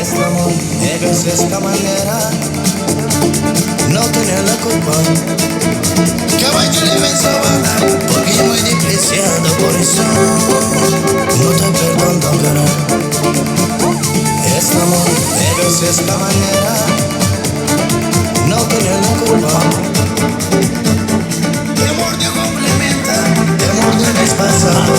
Este amor es esta manera, no tener la culpa. Caballo de sabana, porque es muy despreciado, por eso no te perdono, cara. Este amor es esta manera, no tener la culpa. De amor te complementa, de amor te despasado.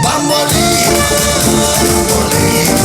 Bamboleo, bamboleo.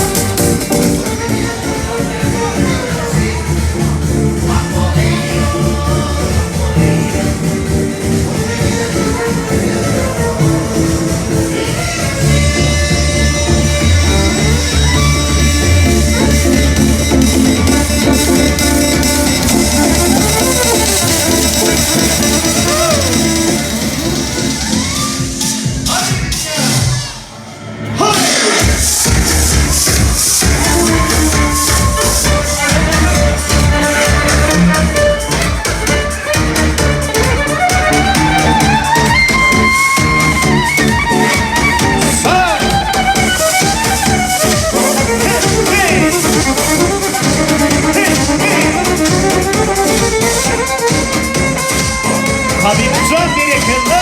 Habib Can gerekirdi.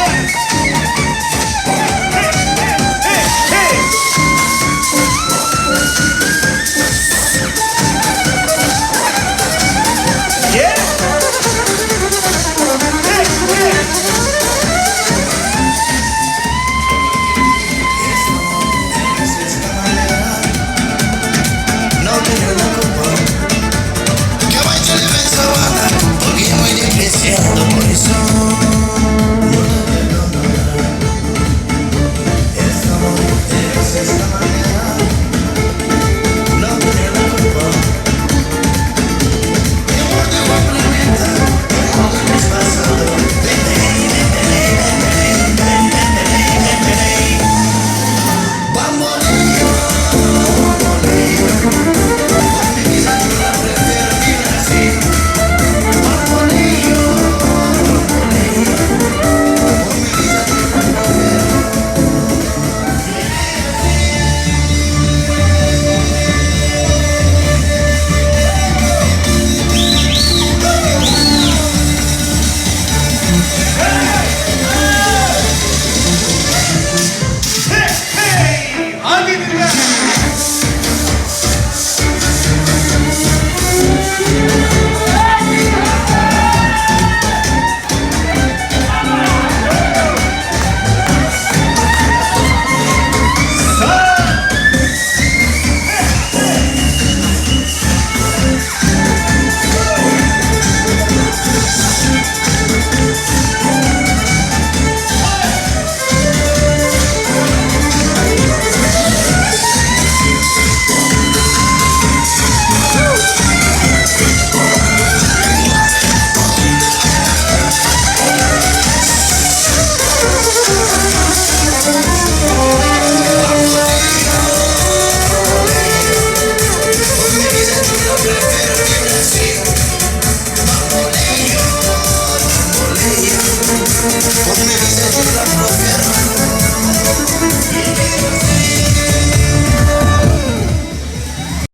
No tener la culpa. Caballo de sabana, porque es muy despreciado, por eso no te perdono. Este amor es esta manera, no tener la culpa. De amor te complementa, de amor te despasado. Bamboleo, bamboleo. Por mi vida yo la prefiero vivir así. Bamboleo, bamboleo. Por mi vida yo la prefiero. Hadi dinle.